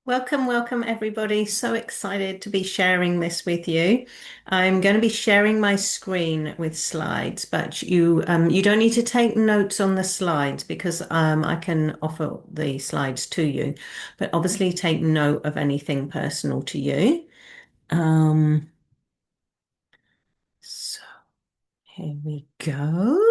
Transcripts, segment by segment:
Welcome, welcome everybody. So excited to be sharing this with you. I'm going to be sharing my screen with slides, but you don't need to take notes on the slides because I can offer the slides to you. But obviously take note of anything personal to you. Um, so here we go.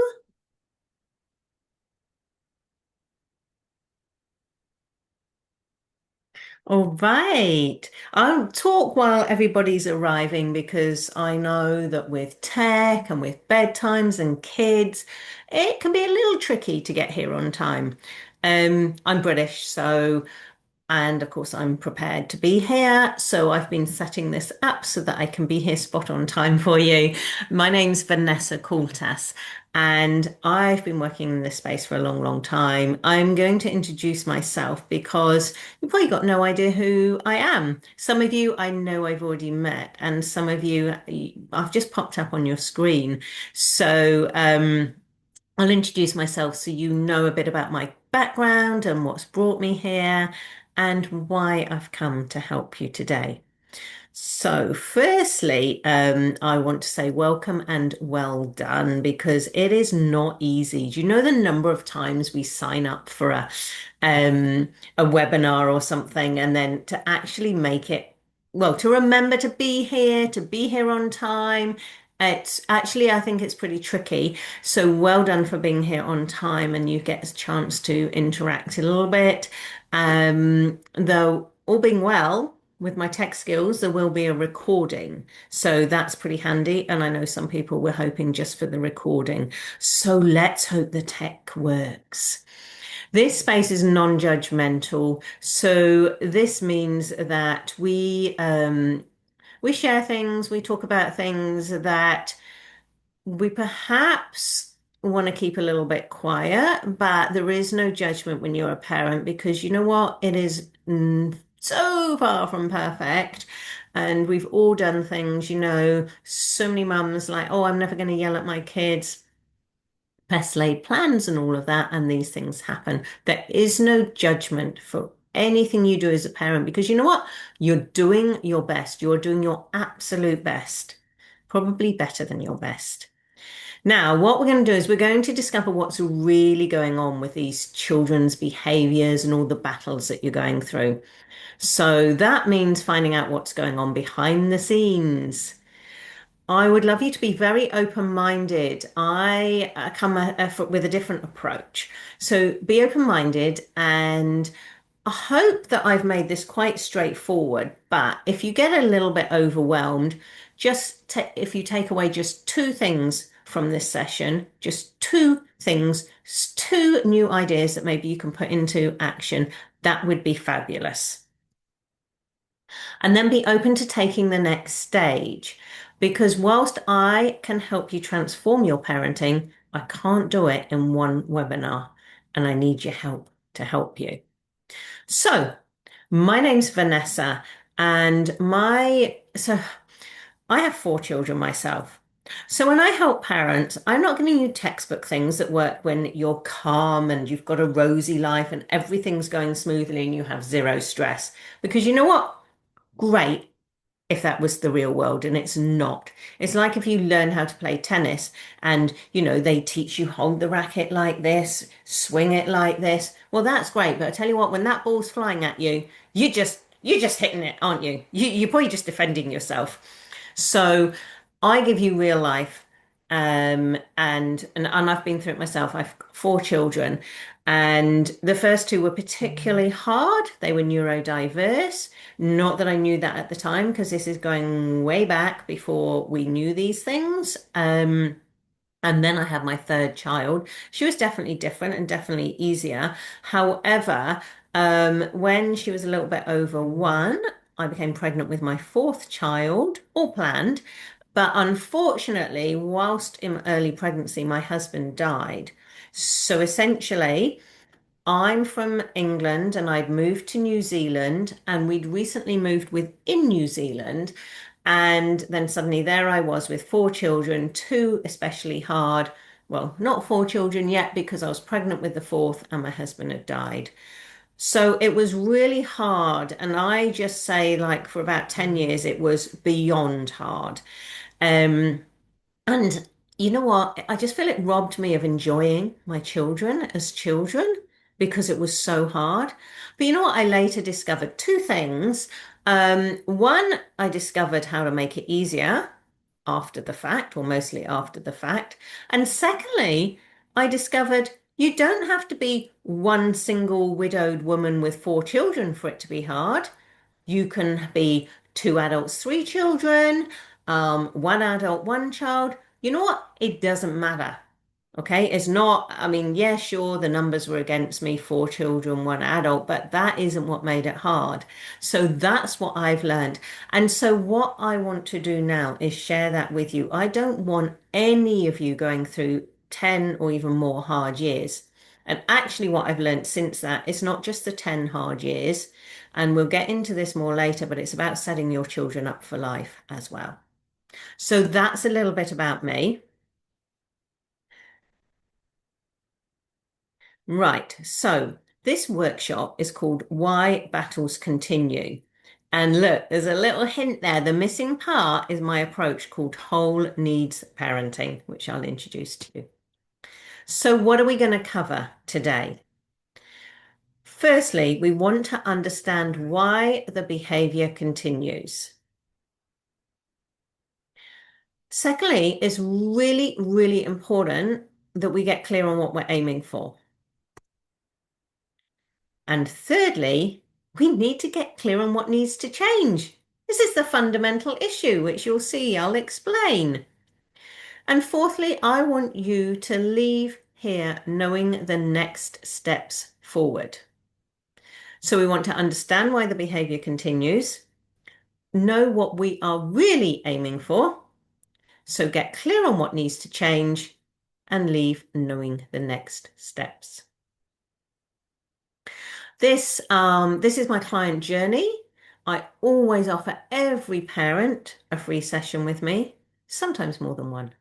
All right. I'll talk while everybody's arriving because I know that with tech and with bedtimes and kids, it can be a little tricky to get here on time. I'm British, so and of course, I'm prepared to be here. So I've been setting this up so that I can be here spot on time for you. My name's Vanessa Coultas, and I've been working in this space for a long, long time. I'm going to introduce myself because you've probably got no idea who I am. Some of you I know I've already met, and some of you I've just popped up on your screen. So I'll introduce myself so you know a bit about my background and what's brought me here and why I've come to help you today. So, firstly, I want to say welcome and well done because it is not easy. Do you know the number of times we sign up for a webinar or something, and then to actually make it, well, to remember to be here on time. It's actually, I think it's pretty tricky. So, well done for being here on time, and you get a chance to interact a little bit. Though, all being well, with my tech skills, there will be a recording. So that's pretty handy. And I know some people were hoping just for the recording. So let's hope the tech works. This space is non-judgmental. So this means that we share things, we talk about things that we perhaps want to keep a little bit quiet, but there is no judgment when you're a parent because you know what? It is so far from perfect. And we've all done things, so many mums like, oh, I'm never going to yell at my kids, best laid plans and all of that. And these things happen. There is no judgment for anything you do as a parent because you know what? You're doing your best. You're doing your absolute best, probably better than your best. Now, what we're going to do is we're going to discover what's really going on with these children's behaviors and all the battles that you're going through. So that means finding out what's going on behind the scenes. I would love you to be very open-minded. I come with a different approach. So be open-minded, and I hope that I've made this quite straightforward. But if you get a little bit overwhelmed, if you take away just two things from this session, just two things, two new ideas that maybe you can put into action, that would be fabulous. And then be open to taking the next stage. Because whilst I can help you transform your parenting, I can't do it in one webinar, and I need your help to help you. So, my name's Vanessa, and I have four children myself. So when I help parents, I'm not giving you textbook things that work when you're calm and you've got a rosy life and everything's going smoothly and you have zero stress. Because you know what? Great if that was the real world, and it's not. It's like if you learn how to play tennis and they teach you hold the racket like this, swing it like this. Well, that's great, but I tell you what, when that ball's flying at you, you're just hitting it, aren't you? You're probably just defending yourself. So I give you real life. And I've been through it myself. I've got four children, and the first two were particularly hard. They were neurodiverse. Not that I knew that at the time, because this is going way back before we knew these things. And then I had my third child. She was definitely different and definitely easier. However, when she was a little bit over one, I became pregnant with my fourth child, all planned. But unfortunately, whilst in early pregnancy, my husband died. So essentially, I'm from England and I'd moved to New Zealand, and we'd recently moved within New Zealand. And then suddenly there I was with four children, two especially hard. Well, not four children yet because I was pregnant with the fourth and my husband had died. So it was really hard. And I just say, like, for about 10 years, it was beyond hard. Um, and you know what? I just feel it robbed me of enjoying my children as children because it was so hard. But you know what? I later discovered two things. One, I discovered how to make it easier after the fact, or mostly after the fact. And secondly, I discovered you don't have to be one single widowed woman with four children for it to be hard. You can be two adults, three children, one adult, one child. You know what? It doesn't matter. Okay. It's not, I mean, yeah, sure, the numbers were against me, four children, one adult, but that isn't what made it hard. So that's what I've learned. And so what I want to do now is share that with you. I don't want any of you going through 10 or even more hard years. And actually, what I've learned since that, it's not just the 10 hard years, and we'll get into this more later, but it's about setting your children up for life as well. So that's a little bit about me. Right. So this workshop is called Why Battles Continue. And look, there's a little hint there. The missing part is my approach called whole needs parenting, which I'll introduce to you. So, what are we going to cover today? Firstly, we want to understand why the behavior continues. Secondly, it's really, really important that we get clear on what we're aiming for. And thirdly, we need to get clear on what needs to change. This is the fundamental issue, which you'll see I'll explain. And fourthly, I want you to leave here knowing the next steps forward. So we want to understand why the behavior continues, know what we are really aiming for, so get clear on what needs to change, and leave knowing the next steps. This is my client journey. I always offer every parent a free session with me, sometimes more than one.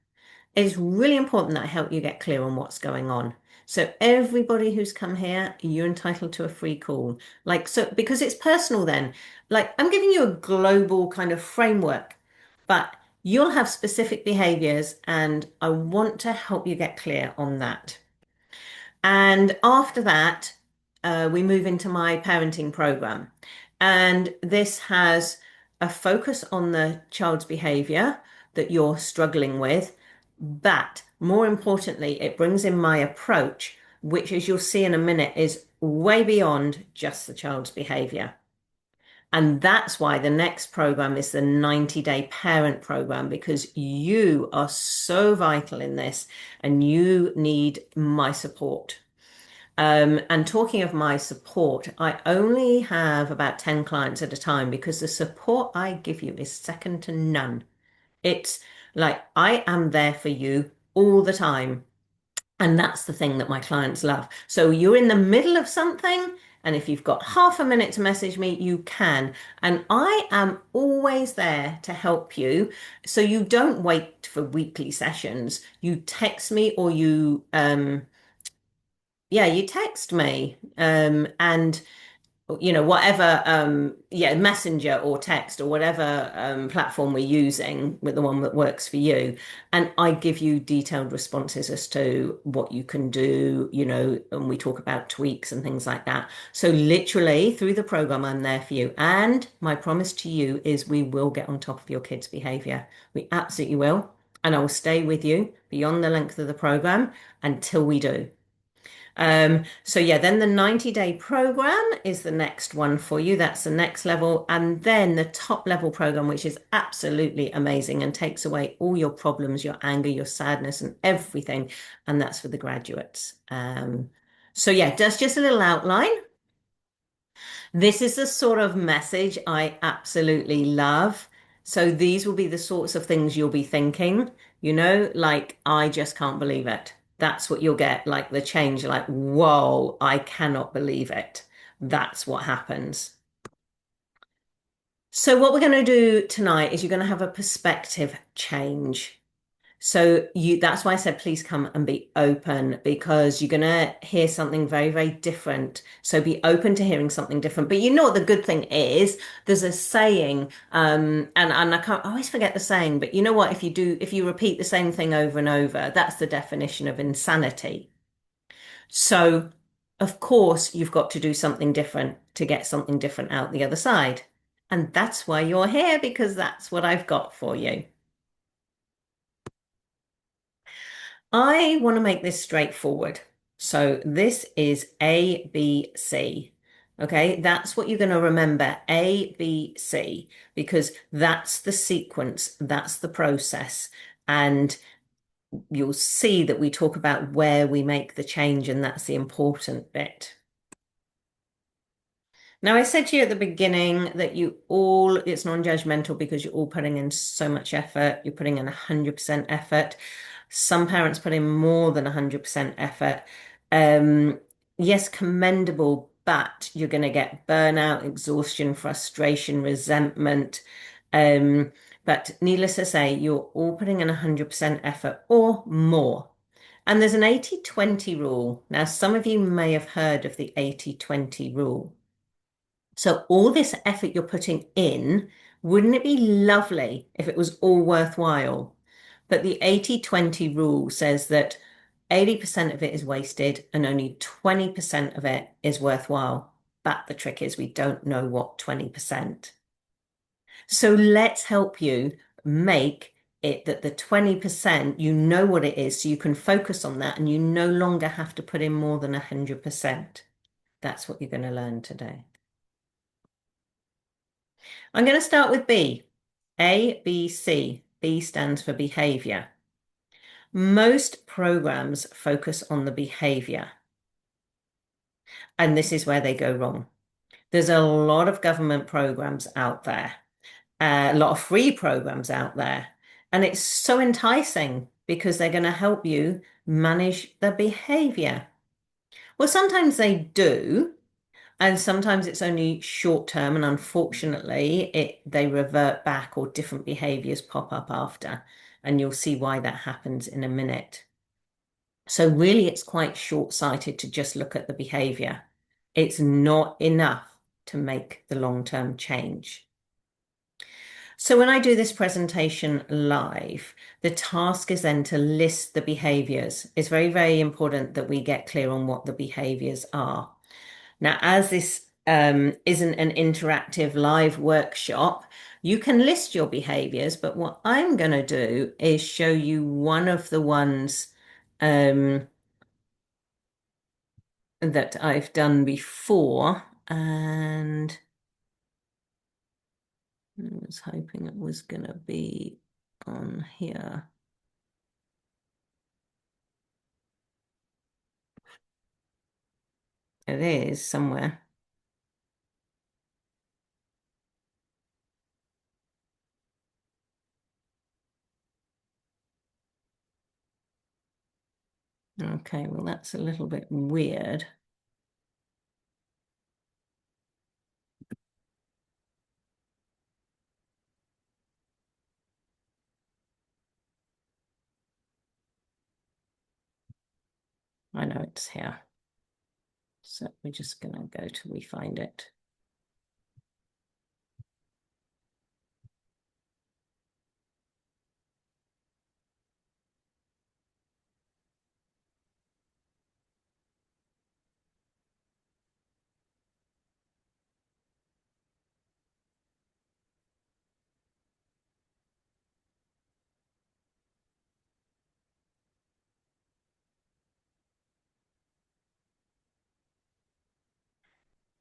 It's really important that I help you get clear on what's going on. So everybody who's come here, you're entitled to a free call. Like, so because it's personal then. Like, I'm giving you a global kind of framework, but you'll have specific behaviors and I want to help you get clear on that. And after that, we move into my parenting program. And this has a focus on the child's behavior that you're struggling with. But more importantly, it brings in my approach, which, as you'll see in a minute, is way beyond just the child's behavior. And that's why the next program is the 90-day parent program, because you are so vital in this and you need my support. And talking of my support, I only have about 10 clients at a time because the support I give you is second to none. It's like I am there for you all the time. And that's the thing that my clients love. So you're in the middle of something, and if you've got half a minute to message me, you can. And I am always there to help you. So you don't wait for weekly sessions. You text me or you text me. And whatever, messenger or text or whatever platform we're using with the one that works for you, and I give you detailed responses as to what you can do, and we talk about tweaks and things like that. So literally through the program I'm there for you, and my promise to you is we will get on top of your kids' behavior. We absolutely will, and I will stay with you beyond the length of the program until we do. So yeah, then the 90-day program is the next one for you. That's the next level. And then the top level program, which is absolutely amazing and takes away all your problems, your anger, your sadness, and everything. And that's for the graduates. So yeah, that's just a little outline. This is the sort of message I absolutely love. So these will be the sorts of things you'll be thinking, like, I just can't believe it. That's what you'll get, like the change, like, whoa, I cannot believe it. That's what happens. So what we're going to do tonight is you're going to have a perspective change. So that's why I said please come and be open because you're gonna hear something very, very different. So be open to hearing something different. But you know what the good thing is? There's a saying, and I can't I always forget the saying, but you know what? If you repeat the same thing over and over, that's the definition of insanity. So of course you've got to do something different to get something different out the other side. And that's why you're here, because that's what I've got for you. I want to make this straightforward. So this is A, B, C. Okay, that's what you're going to remember, A, B, C, because that's the sequence, that's the process. And you'll see that we talk about where we make the change, and that's the important bit. Now, I said to you at the beginning that it's non-judgmental because you're all putting in so much effort. You're putting in 100% effort. Some parents put in more than 100% effort. Um, yes, commendable, but you're going to get burnout, exhaustion, frustration, resentment. Um, but needless to say, you're all putting in 100% effort or more. And there's an 80-20 rule. Now, some of you may have heard of the 80-20 rule. So all this effort you're putting in, wouldn't it be lovely if it was all worthwhile? But the 80-20 rule says that 80% of it is wasted and only 20% of it is worthwhile. But the trick is we don't know what 20%. So let's help you make it that the 20%, you know what it is, so you can focus on that and you no longer have to put in more than 100%. That's what you're going to learn today. I'm going to start with B. A, B, C. B stands for behavior. Most programs focus on the behavior, and this is where they go wrong. There's a lot of government programs out there, a lot of free programs out there, and it's so enticing because they're going to help you manage the behavior. Well, sometimes they do, and sometimes it's only short term, and unfortunately, they revert back or different behaviors pop up after, and you'll see why that happens in a minute. So really, it's quite short-sighted to just look at the behavior. It's not enough to make the long-term change. So when I do this presentation live, the task is then to list the behaviors. It's very, very important that we get clear on what the behaviors are. Now, as this isn't an interactive live workshop, you can list your behaviors, but what I'm going to do is show you one of the ones that I've done before, and I was hoping it was going to be on here. It is somewhere. Okay, well, that's a little bit weird. I know it's here. So we're just going to go till we find it.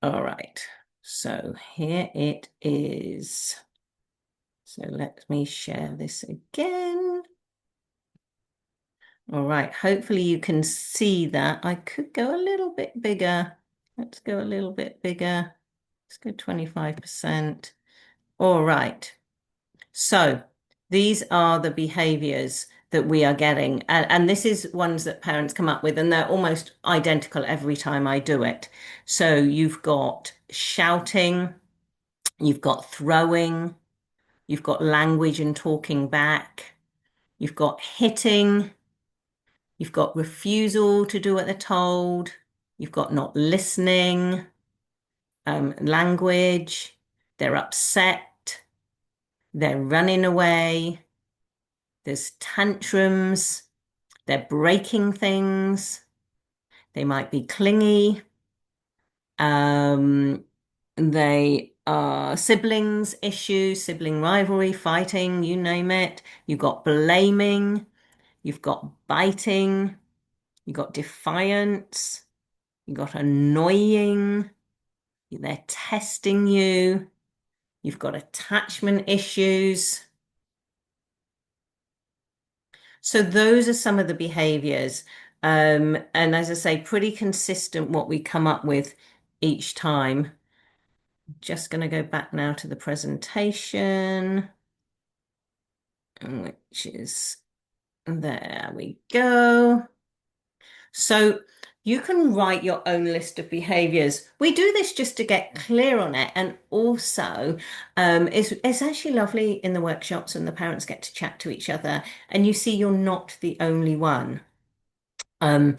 All right, so here it is. So let me share this again. All right, hopefully you can see that. I could go a little bit bigger. Let's go a little bit bigger. Let's go 25%. All right, so these are the behaviors that we are getting. And this is ones that parents come up with, and they're almost identical every time I do it. So you've got shouting, you've got throwing, you've got language and talking back, you've got hitting, you've got refusal to do what they're told, you've got not listening, language, they're upset, they're running away, there's tantrums, they're breaking things, they might be clingy, um, they are siblings issues, sibling rivalry, fighting, you name it. You've got blaming, you've got biting, you've got defiance, you've got annoying, they're testing you, you've got attachment issues. So those are some of the behaviors. And as I say, pretty consistent what we come up with each time. Just going to go back now to the presentation, which is there we go. So you can write your own list of behaviors. We do this just to get clear on it. And also, it's actually lovely in the workshops when the parents get to chat to each other and you see you're not the only one. Um,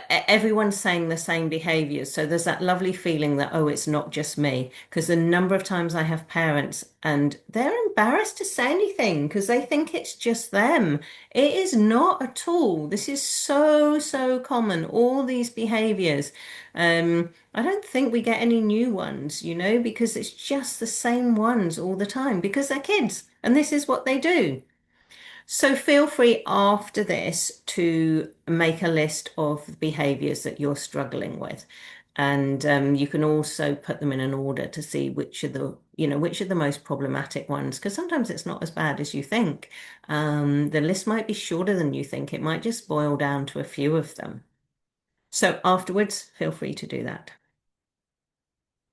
everyone's saying the same behaviors. So there's that lovely feeling that, oh, it's not just me. Because the number of times I have parents and they're embarrassed to say anything because they think it's just them. It is not at all. This is so, so common, all these behaviors. I don't think we get any new ones, because it's just the same ones all the time because they're kids and this is what they do. So feel free after this to make a list of behaviors that you're struggling with. And you can also put them in an order to see which are the most problematic ones, because sometimes it's not as bad as you think. The list might be shorter than you think. It might just boil down to a few of them. So afterwards, feel free to do that.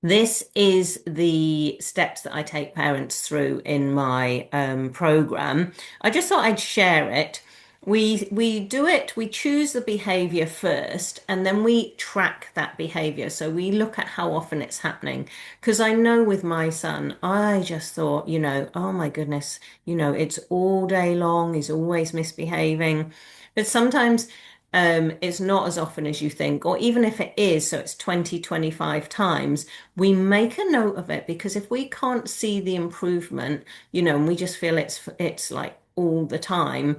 This is the steps that I take parents through in my program. I just thought I'd share it. We do it, we choose the behavior first, and then we track that behavior. So we look at how often it's happening. Because I know with my son, I just thought, oh my goodness, it's all day long, he's always misbehaving. But sometimes it's not as often as you think, or even if it is, so it's 20, 25 times, we make a note of it because if we can't see the improvement, and we just feel it's like all the time,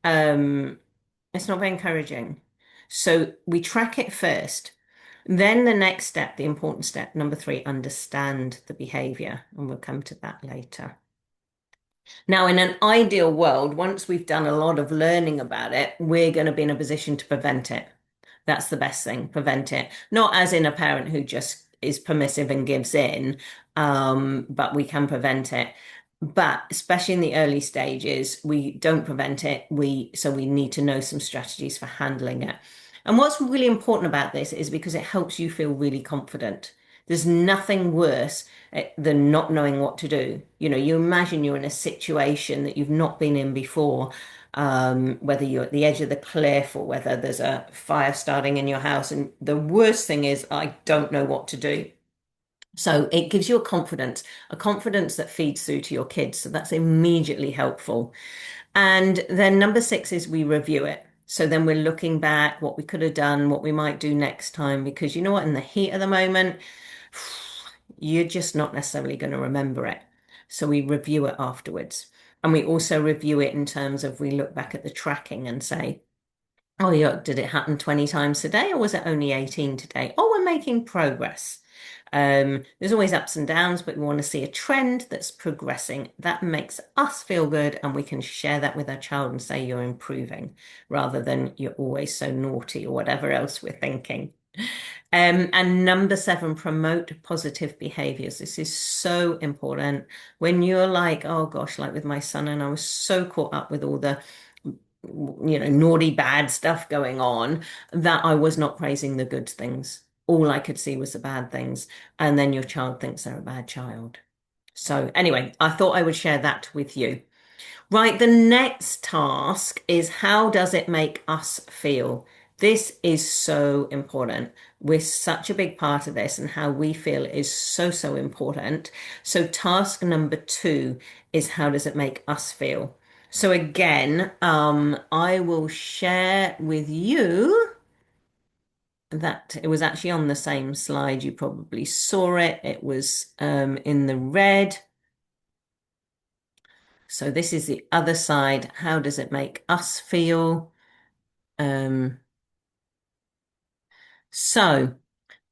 um, it's not very encouraging. So we track it first. Then the next step, the important step, number three, understand the behavior, and we'll come to that later. Now, in an ideal world, once we've done a lot of learning about it, we're going to be in a position to prevent it. That's the best thing, prevent it. Not as in a parent who just is permissive and gives in, but we can prevent it. But especially in the early stages, we don't prevent it. So we need to know some strategies for handling it. And what's really important about this is because it helps you feel really confident. There's nothing worse than not knowing what to do. You imagine you're in a situation that you've not been in before, whether you're at the edge of the cliff or whether there's a fire starting in your house. And the worst thing is, I don't know what to do. So it gives you a confidence that feeds through to your kids. So that's immediately helpful. And then number six is we review it. So then we're looking back what we could have done, what we might do next time, because you know what, in the heat of the moment, you're just not necessarily going to remember it. So we review it afterwards. And we also review it in terms of we look back at the tracking and say, oh, yeah, did it happen 20 times today or was it only 18 today? Oh, we're making progress. There's always ups and downs, but we want to see a trend that's progressing. That makes us feel good, and we can share that with our child and say you're improving rather than you're always so naughty or whatever else we're thinking. And number seven, promote positive behaviors. This is so important. When you're like, oh gosh, like with my son, and I was so caught up with all the naughty, bad stuff going on that I was not praising the good things. All I could see was the bad things. And then your child thinks they're a bad child. So, anyway, I thought I would share that with you. Right, the next task is how does it make us feel? This is so important. We're such a big part of this, and how we feel is so, so important. So, task number two is how does it make us feel? So again, I will share with you that it was actually on the same slide. You probably saw it. It was in the red. So this is the other side. How does it make us feel? Um, so,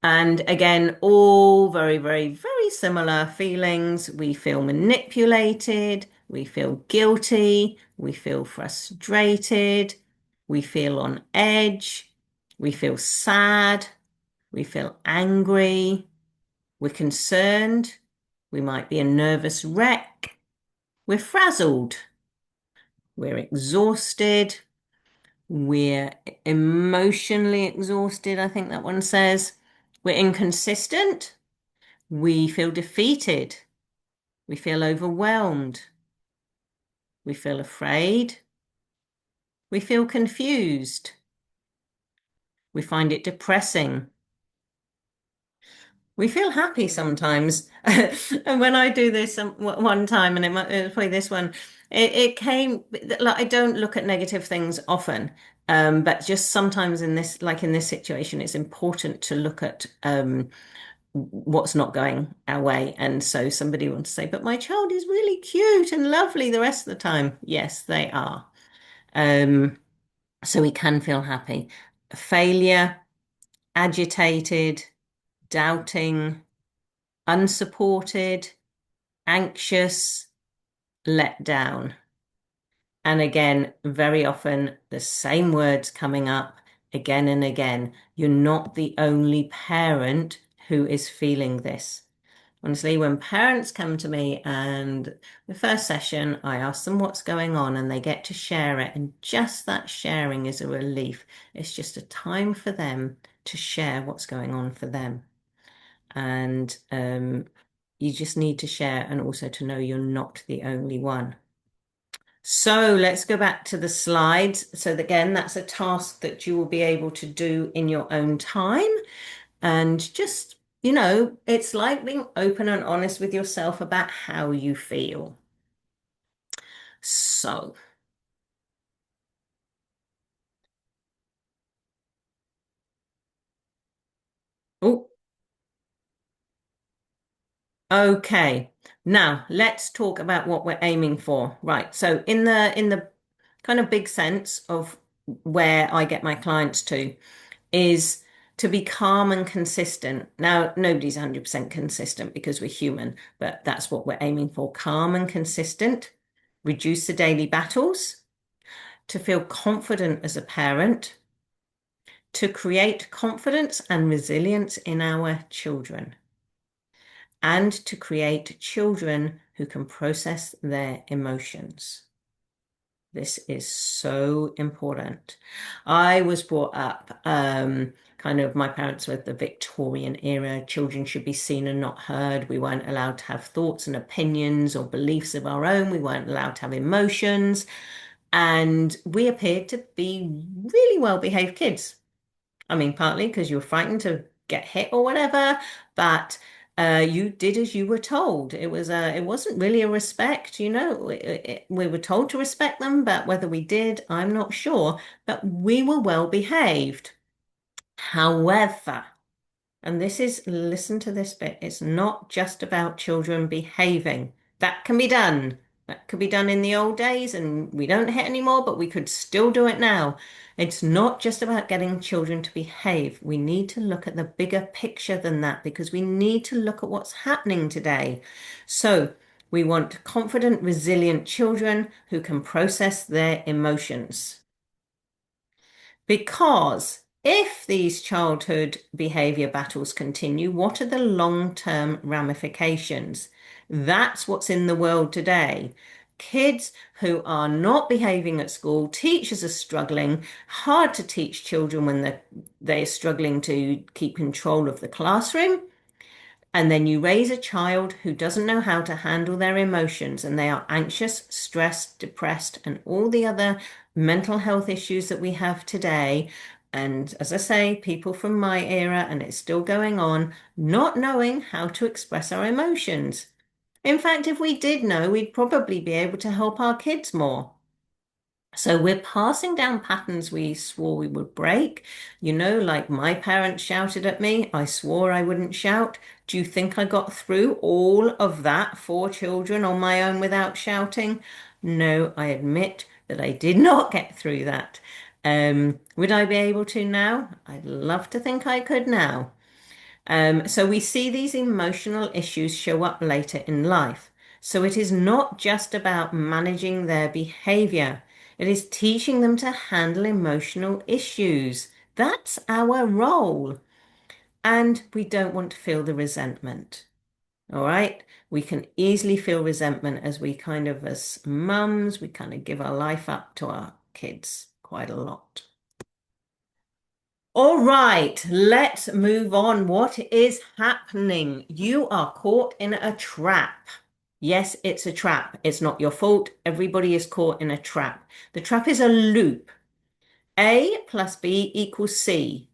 and again, all very, very, very similar feelings. We feel manipulated. We feel guilty. We feel frustrated. We feel on edge. We feel sad. We feel angry. We're concerned. We might be a nervous wreck. We're frazzled. We're exhausted. We're emotionally exhausted, I think that one says. We're inconsistent. We feel defeated. We feel overwhelmed. We feel afraid. We feel confused. We find it depressing. We feel happy sometimes. And when I do this one time, and it was probably this one, it came like I don't look at negative things often. But just sometimes in this, like in this situation, it's important to look at what's not going our way. And so somebody wants to say, but my child is really cute and lovely the rest of the time. Yes, they are. Um, so we can feel happy. Failure, agitated, doubting, unsupported, anxious, let down. And again, very often the same words coming up again and again. You're not the only parent who is feeling this. Honestly, when parents come to me and the first session, I ask them what's going on and they get to share it. And just that sharing is a relief. It's just a time for them to share what's going on for them. And you just need to share and also to know you're not the only one. So let's go back to the slides. So again, that's a task that you will be able to do in your own time. And just, it's like being open and honest with yourself about how you feel. So, oh, okay. Now let's talk about what we're aiming for. Right. So in the kind of big sense of where I get my clients to is to be calm and consistent. Now, nobody's 100% consistent because we're human, but that's what we're aiming for. Calm and consistent, reduce the daily battles, to feel confident as a parent, to create confidence and resilience in our children, and to create children who can process their emotions. This is so important. I was brought up, kind of, my parents were the Victorian era. Children should be seen and not heard. We weren't allowed to have thoughts and opinions or beliefs of our own. We weren't allowed to have emotions. And we appeared to be really well-behaved kids. I mean, partly because you were frightened to get hit or whatever, but you did as you were told. It wasn't really a respect, we were told to respect them, but whether we did, I'm not sure. But we were well behaved. However, and listen to this bit, it's not just about children behaving. That can be done. That could be done in the old days, and we don't hit anymore, but we could still do it now. It's not just about getting children to behave. We need to look at the bigger picture than that because we need to look at what's happening today. So, we want confident, resilient children who can process their emotions. Because if these childhood behavior battles continue, what are the long-term ramifications? That's what's in the world today. Kids who are not behaving at school, teachers are struggling, hard to teach children when they're struggling to keep control of the classroom. And then you raise a child who doesn't know how to handle their emotions and they are anxious, stressed, depressed, and all the other mental health issues that we have today. And as I say, people from my era, and it's still going on, not knowing how to express our emotions. In fact, if we did know, we'd probably be able to help our kids more. So we're passing down patterns we swore we would break. Like my parents shouted at me. I swore I wouldn't shout. Do you think I got through all of that for children on my own without shouting? No, I admit that I did not get through that. Would I be able to now? I'd love to think I could now. So we see these emotional issues show up later in life. So it is not just about managing their behavior. It is teaching them to handle emotional issues. That's our role. And we don't want to feel the resentment. All right. We can easily feel resentment as as mums, we kind of give our life up to our kids quite a lot. All right, let's move on. What is happening? You are caught in a trap. Yes, it's a trap. It's not your fault. Everybody is caught in a trap. The trap is a loop. A plus B equals C.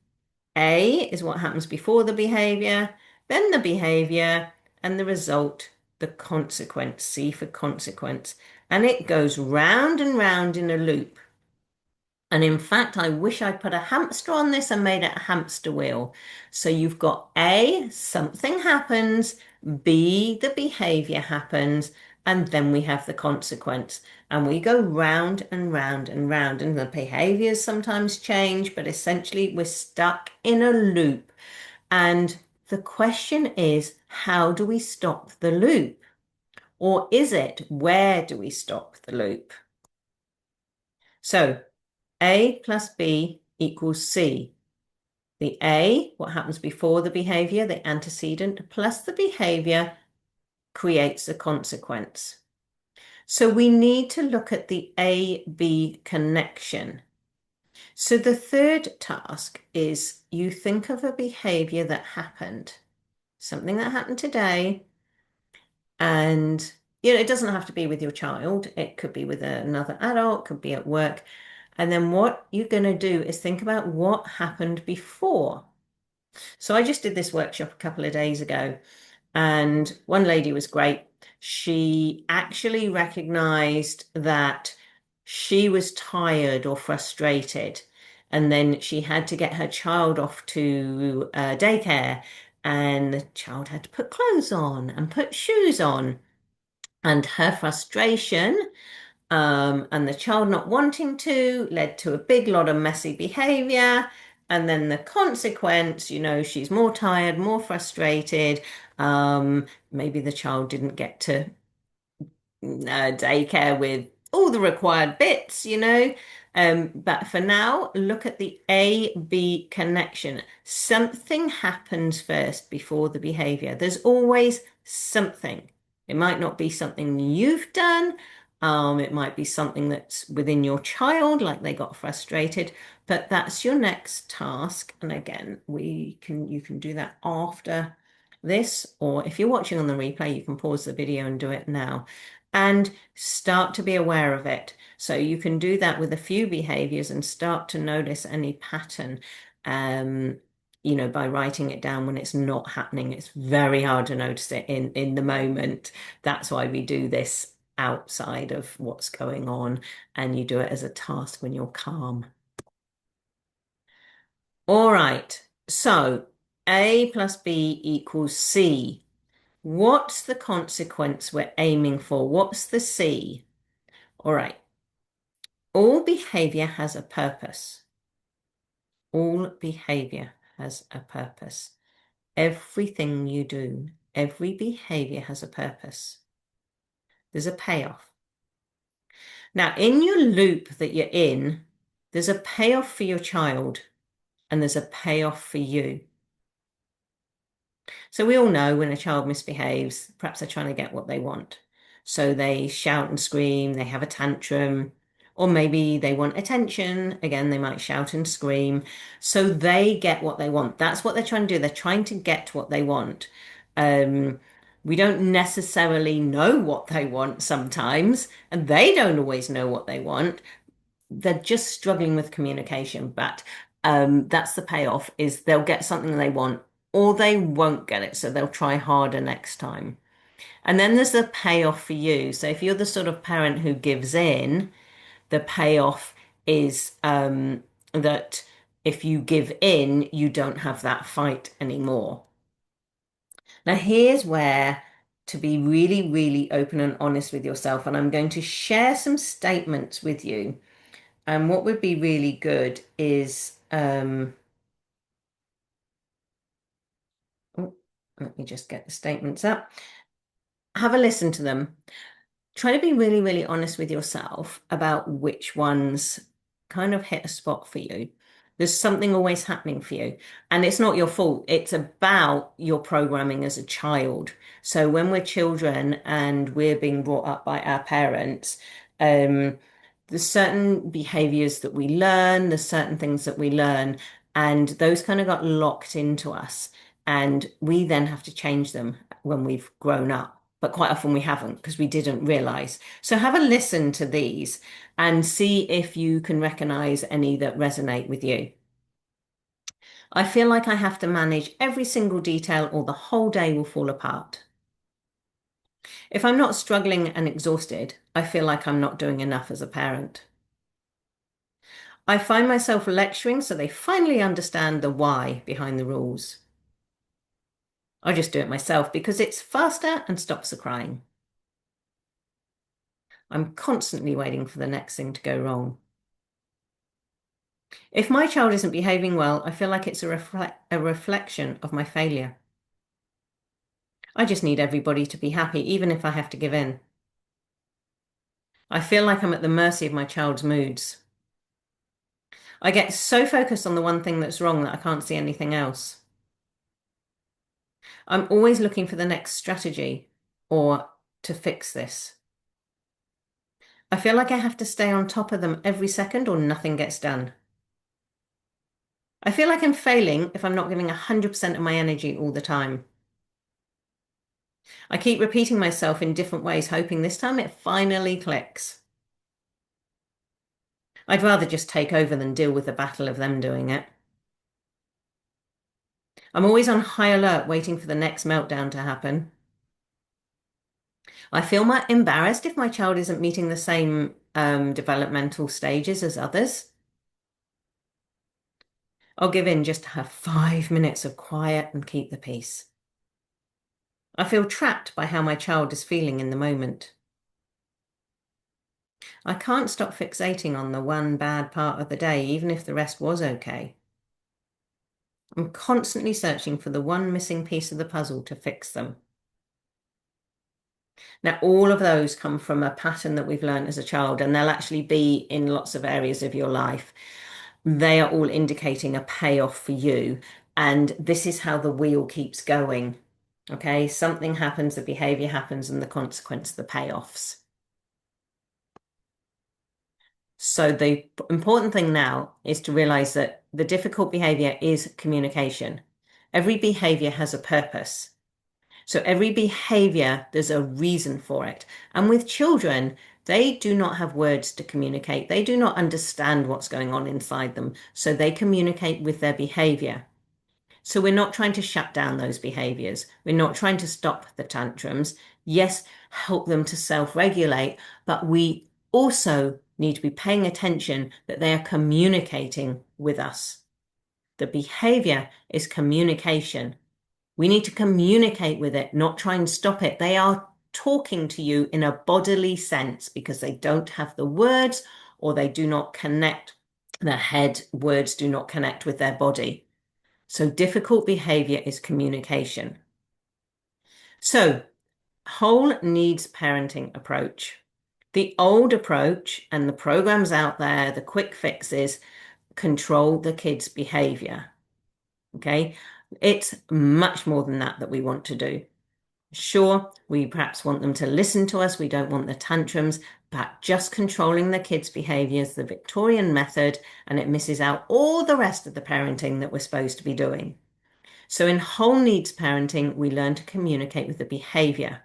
A is what happens before the behavior, then the behavior, and the result, the consequence. C for consequence. And it goes round and round in a loop. And in fact, I wish I'd put a hamster on this and made it a hamster wheel. So you've got A, something happens, B, the behavior happens, and then we have the consequence. And we go round and round and round, and the behaviors sometimes change, but essentially we're stuck in a loop. And the question is, how do we stop the loop? Or is it, where do we stop the loop? So A plus B equals C. The A, what happens before the behavior, the antecedent, plus the behavior creates a consequence. So we need to look at the A-B connection. So the third task is you think of a behavior that happened, something that happened today, and it doesn't have to be with your child. It could be with another adult, could be at work. And then what you're going to do is think about what happened before. So I just did this workshop a couple of days ago, and one lady was great. She actually recognized that she was tired or frustrated, and then she had to get her child off to daycare, and the child had to put clothes on and put shoes on. And her frustration and the child not wanting to led to a big lot of messy behavior. And then the consequence, she's more tired, more frustrated. Maybe the child didn't get to daycare with all the required bits. But for now, look at the A-B connection. Something happens first before the behavior. There's always something. It might not be something you've done. It might be something that's within your child, like they got frustrated, but that's your next task. And again, you can do that after this, or if you're watching on the replay, you can pause the video and do it now and start to be aware of it. So you can do that with a few behaviors and start to notice any pattern, by writing it down when it's not happening. It's very hard to notice it in the moment. That's why we do this outside of what's going on, and you do it as a task when you're calm. All right, so A plus B equals C. What's the consequence we're aiming for? What's the C? All right. All behavior has a purpose. All behavior has a purpose. Everything you do, every behavior has a purpose. There's a payoff. Now, in your loop that you're in, there's a payoff for your child and there's a payoff for you. So we all know when a child misbehaves, perhaps they're trying to get what they want. So they shout and scream, they have a tantrum, or maybe they want attention. Again, they might shout and scream. So they get what they want. That's what they're trying to do. They're trying to get what they want. We don't necessarily know what they want sometimes, and they don't always know what they want. They're just struggling with communication, but that's the payoff is they'll get something they want or they won't get it. So they'll try harder next time. And then there's the payoff for you. So if you're the sort of parent who gives in, The payoff is that if you give in, you don't have that fight anymore. Now, here's where to be really, really open and honest with yourself. And I'm going to share some statements with you. And what would be really good is, oh, let me just get the statements up. Have a listen to them. Try to be really, really honest with yourself about which ones kind of hit a spot for you. There's something always happening for you, and it's not your fault. It's about your programming as a child. So when we're children and we're being brought up by our parents, um, there's certain behaviors that we learn, there's certain things that we learn, and those kind of got locked into us. And we then have to change them when we've grown up. But quite often we haven't because we didn't realize. So have a listen to these and see if you can recognize any that resonate with you. I feel like I have to manage every single detail or the whole day will fall apart. If I'm not struggling and exhausted, I feel like I'm not doing enough as a parent. I find myself lecturing so they finally understand the why behind the rules. I just do it myself because it's faster and stops the crying. I'm constantly waiting for the next thing to go wrong. If my child isn't behaving well, I feel like it's a reflection of my failure. I just need everybody to be happy, even if I have to give in. I feel like I'm at the mercy of my child's moods. I get so focused on the one thing that's wrong that I can't see anything else. I'm always looking for the next strategy or to fix this. I feel like I have to stay on top of them every second or nothing gets done. I feel like I'm failing if I'm not giving 100% of my energy all the time. I keep repeating myself in different ways, hoping this time it finally clicks. I'd rather just take over than deal with the battle of them doing it. I'm always on high alert, waiting for the next meltdown to happen. I feel embarrassed if my child isn't meeting the same developmental stages as others. I'll give in just to have 5 minutes of quiet and keep the peace. I feel trapped by how my child is feeling in the moment. I can't stop fixating on the one bad part of the day, even if the rest was okay. I'm constantly searching for the one missing piece of the puzzle to fix them. Now, all of those come from a pattern that we've learned as a child, and they'll actually be in lots of areas of your life. They are all indicating a payoff for you. And this is how the wheel keeps going. Okay, something happens, the behavior happens, and the consequence, the payoffs. So the important thing now is to realize that the difficult behavior is communication. Every behavior has a purpose. So every behavior, there's a reason for it. And with children, they do not have words to communicate. They do not understand what's going on inside them. So they communicate with their behavior. So we're not trying to shut down those behaviors. We're not trying to stop the tantrums. Yes, help them to self-regulate, but we also need to be paying attention that they are communicating with us. The behavior is communication. We need to communicate with it, not try and stop it. They are talking to you in a bodily sense because they don't have the words or they do not connect. Their head words do not connect with their body. So difficult behavior is communication. So whole needs parenting approach. The old approach and the programs out there, the quick fixes, control the kids' behavior. Okay. It's much more than that we want to do. Sure, we perhaps want them to listen to us. We don't want the tantrums, but just controlling the kids' behavior is the Victorian method, and it misses out all the rest of the parenting that we're supposed to be doing. So in whole needs parenting, we learn to communicate with the behavior.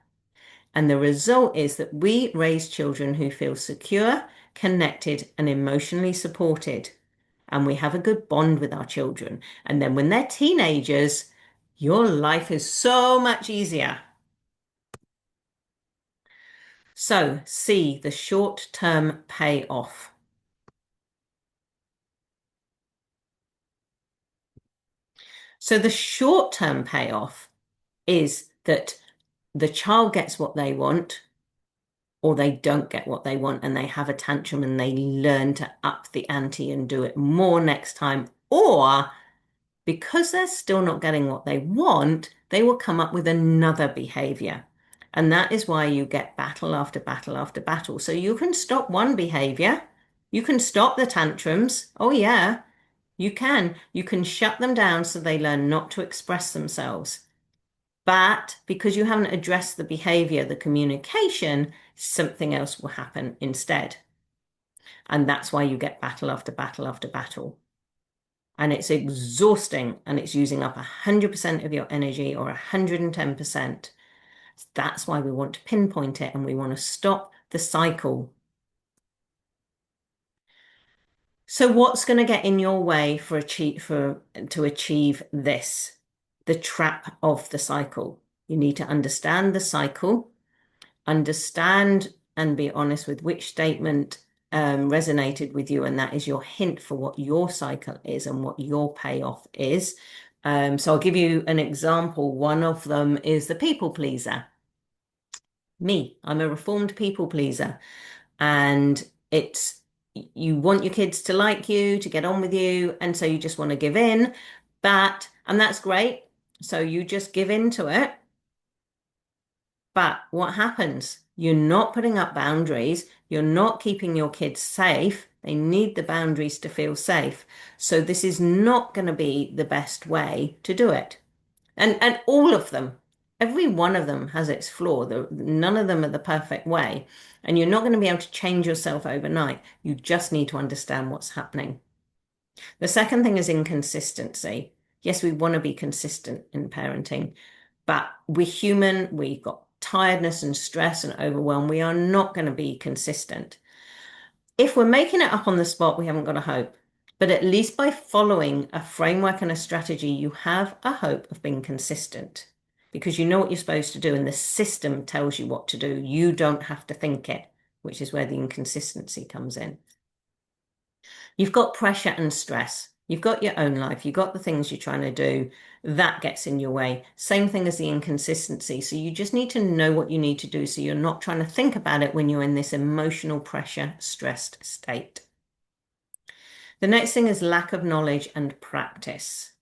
And the result is that we raise children who feel secure, connected, and emotionally supported. And we have a good bond with our children. And then when they're teenagers, your life is so much easier. So, C, the short-term payoff. So the short-term payoff is that the child gets what they want or they don't get what they want and they have a tantrum and they learn to up the ante and do it more next time. Or because they're still not getting what they want, they will come up with another behavior. And that is why you get battle after battle after battle. So you can stop one behavior. You can stop the tantrums. Oh, yeah, you can. You can shut them down so they learn not to express themselves. But because you haven't addressed the behavior, the communication, something else will happen instead. And that's why you get battle after battle after battle. And it's exhausting and it's using up 100% of your energy or 110%. That's why we want to pinpoint it and we want to stop the cycle. So what's going to get in your way to achieve this? The trap of the cycle. You need to understand the cycle, understand and be honest with which statement resonated with you, and that is your hint for what your cycle is and what your payoff is. So I'll give you an example. One of them is the people pleaser. Me, I'm a reformed people pleaser, and it's you want your kids to like you, to get on with you, and so you just want to give in. And that's great. So you just give in to it. But what happens? You're not putting up boundaries. You're not keeping your kids safe. They need the boundaries to feel safe. So this is not going to be the best way to do it. And all of them, every one of them has its flaw. None of them are the perfect way. And you're not going to be able to change yourself overnight. You just need to understand what's happening. The second thing is inconsistency. Yes, we want to be consistent in parenting, but we're human. We've got tiredness and stress and overwhelm. We are not going to be consistent. If we're making it up on the spot, we haven't got a hope. But at least by following a framework and a strategy, you have a hope of being consistent because you know what you're supposed to do and the system tells you what to do. You don't have to think it, which is where the inconsistency comes in. You've got pressure and stress. You've got your own life. You've got the things you're trying to do. That gets in your way. Same thing as the inconsistency. So you just need to know what you need to do so you're not trying to think about it when you're in this emotional pressure, stressed state. The next thing is lack of knowledge and practice.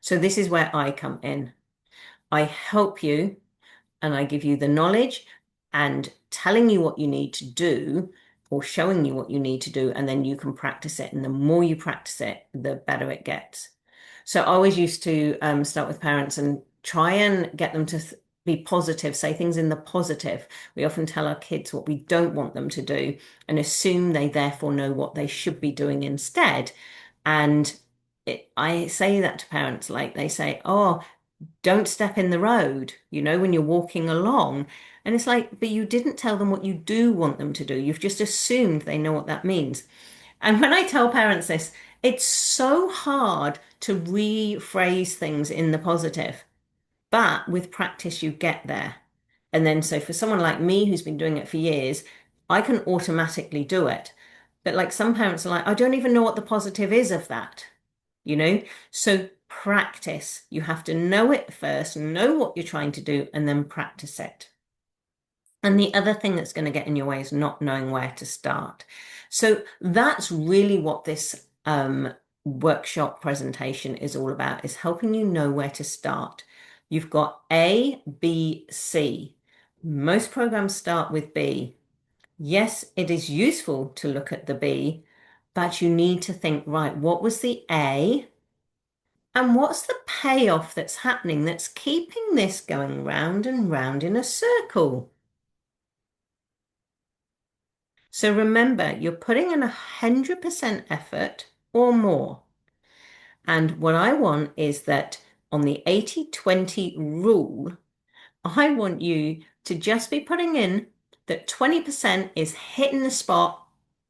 So this is where I come in. I help you and I give you the knowledge and telling you what you need to do or showing you what you need to do, and then you can practice it. And the more you practice it, the better it gets. So I always used to start with parents and try and get them to be positive, say things in the positive. We often tell our kids what we don't want them to do and assume they therefore know what they should be doing instead. And I say that to parents, like they say, oh, don't step in the road, when you're walking along. And it's like, but you didn't tell them what you do want them to do. You've just assumed they know what that means. And when I tell parents this, it's so hard to rephrase things in the positive. But with practice, you get there. And then, so for someone like me who's been doing it for years, I can automatically do it. But like some parents are like, I don't even know what the positive is of that, you know? So practice. You have to know it first, know what you're trying to do, and then practice it. And the other thing that's going to get in your way is not knowing where to start. So that's really what this workshop presentation is all about, is helping you know where to start. You've got A, B, C. Most programs start with B. Yes, it is useful to look at the B, but you need to think, right, what was the A? And what's the payoff that's happening that's keeping this going round and round in a circle? So remember, you're putting in 100% effort or more. And what I want is that on the 80-20 rule, I want you to just be putting in that 20% is hitting the spot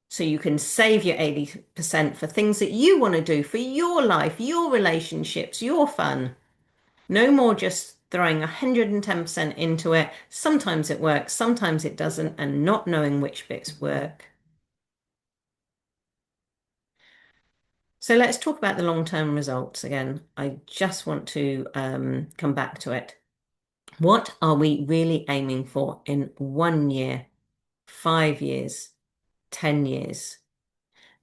so you can save your 80% for things that you want to do for your life, your relationships, your fun. No more just throwing 110% into it. Sometimes it works, sometimes it doesn't, and not knowing which bits work. So let's talk about the long-term results again. I just want to come back to it. What are we really aiming for in 1 year, 5 years, 10 years?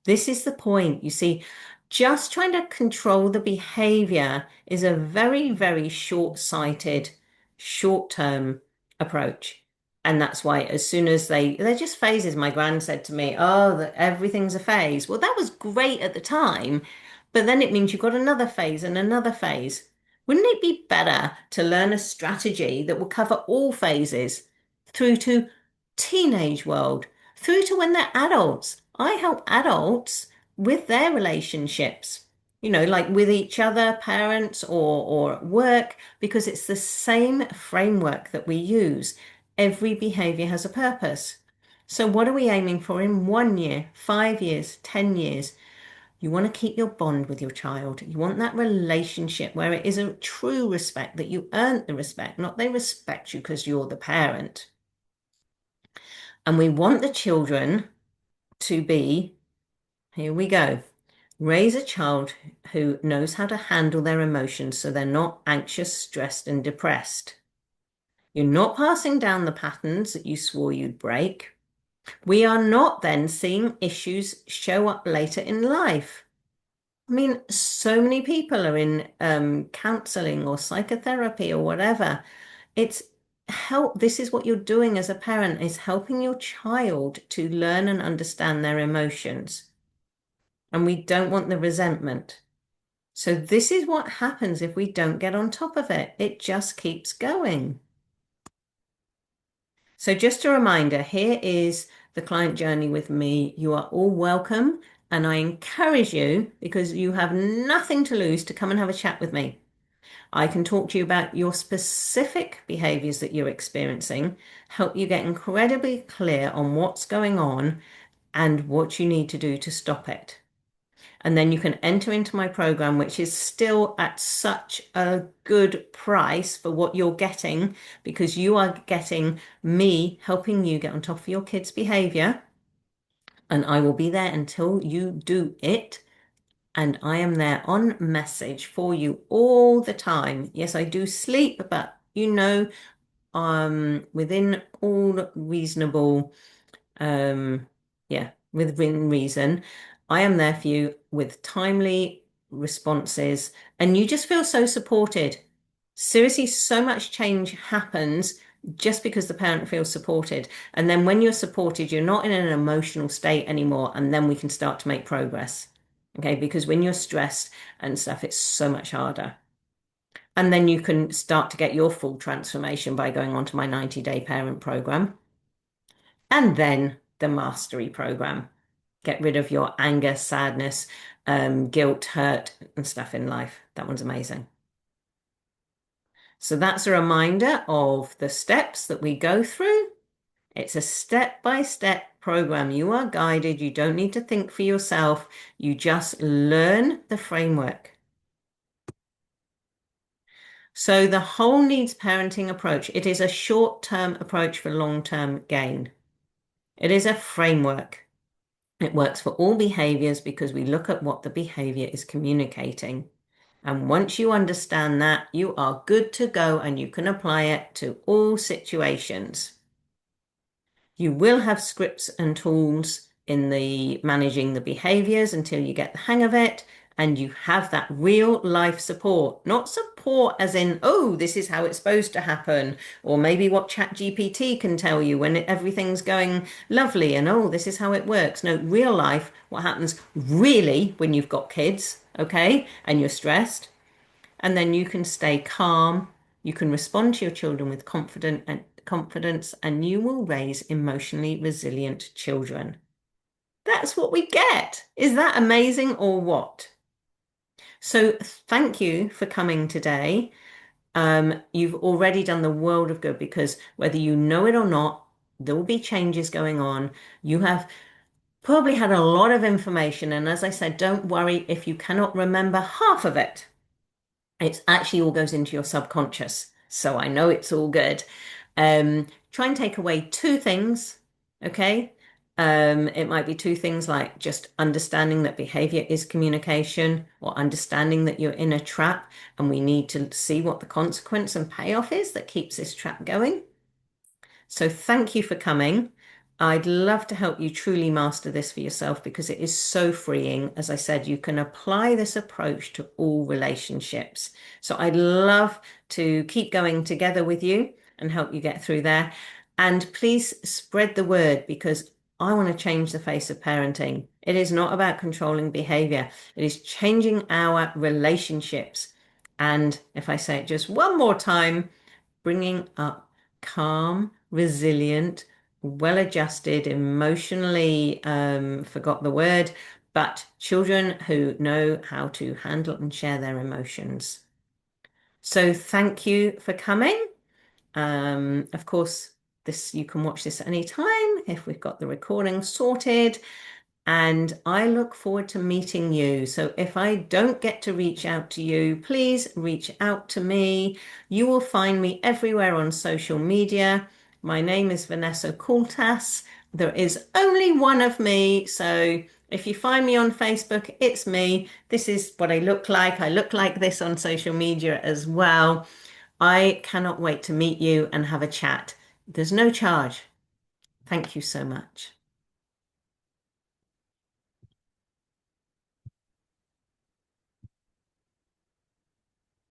This is the point. You see, just trying to control the behavior is a very, very short-sighted, short-term approach. And that's why as soon as they're just phases. My grand said to me, oh, that everything's a phase. Well, that was great at the time, but then it means you've got another phase and another phase. Wouldn't it be better to learn a strategy that will cover all phases through to teenage world, through to when they're adults? I help adults with their relationships, like with each other, parents or at work, because it's the same framework that we use. Every behavior has a purpose. So, what are we aiming for in 1 year, 5 years, 10 years? You want to keep your bond with your child. You want that relationship where it is a true respect, that you earned the respect, not they respect you because you're the parent. And we want the children to be, here we go, raise a child who knows how to handle their emotions so they're not anxious, stressed, and depressed. You're not passing down the patterns that you swore you'd break. We are not then seeing issues show up later in life. I mean, so many people are in counseling or psychotherapy or whatever. It's help. This is what you're doing as a parent, is helping your child to learn and understand their emotions. And we don't want the resentment. So this is what happens if we don't get on top of it. It just keeps going. So just a reminder, here is the client journey with me. You are all welcome, and I encourage you, because you have nothing to lose, to come and have a chat with me. I can talk to you about your specific behaviors that you're experiencing, help you get incredibly clear on what's going on and what you need to do to stop it. And then you can enter into my program, which is still at such a good price for what you're getting, because you are getting me helping you get on top of your kids' behavior. And I will be there until you do it. And I am there on message for you all the time. Yes, I do sleep, but within all reasonable within reason. I am there for you with timely responses, and you just feel so supported. Seriously, so much change happens just because the parent feels supported. And then when you're supported, you're not in an emotional state anymore, and then we can start to make progress. Okay, because when you're stressed and stuff, it's so much harder. And then you can start to get your full transformation by going on to my 90-day parent program. And then the mastery program. Get rid of your anger, sadness, guilt, hurt, and stuff in life. That one's amazing. So that's a reminder of the steps that we go through. It's a step-by-step program. You are guided. You don't need to think for yourself. You just learn the framework. So the whole needs parenting approach, it is a short-term approach for long-term gain. It is a framework. It works for all behaviors because we look at what the behavior is communicating. And once you understand that, you are good to go and you can apply it to all situations. You will have scripts and tools in the managing the behaviors until you get the hang of it. And you have that real life support, not support as in, oh, this is how it's supposed to happen, or maybe what ChatGPT can tell you when everything's going lovely and, oh, this is how it works. No, real life, what happens really when you've got kids, okay, and you're stressed. And then you can stay calm. You can respond to your children with confidence, and you will raise emotionally resilient children. That's what we get. Is that amazing or what? So thank you for coming today. You've already done the world of good, because whether you know it or not, there will be changes going on. You have probably had a lot of information. And as I said, don't worry if you cannot remember half of it. It actually all goes into your subconscious. So I know it's all good. Try and take away two things, okay? It might be two things like just understanding that behavior is communication, or understanding that you're in a trap and we need to see what the consequence and payoff is that keeps this trap going. So thank you for coming. I'd love to help you truly master this for yourself because it is so freeing. As I said, you can apply this approach to all relationships. So I'd love to keep going together with you and help you get through there. And please spread the word because I want to change the face of parenting. It is not about controlling behavior. It is changing our relationships. And if I say it just one more time, bringing up calm, resilient, well adjusted, emotionally, forgot the word, but children who know how to handle and share their emotions. So thank you for coming. Of course, this you can watch this at any time if we've got the recording sorted. And I look forward to meeting you. So if I don't get to reach out to you, please reach out to me. You will find me everywhere on social media. My name is Vanessa Coultas. There is only one of me. So if you find me on Facebook, it's me. This is what I look like. I look like this on social media as well. I cannot wait to meet you and have a chat. There's no charge. Thank you so much.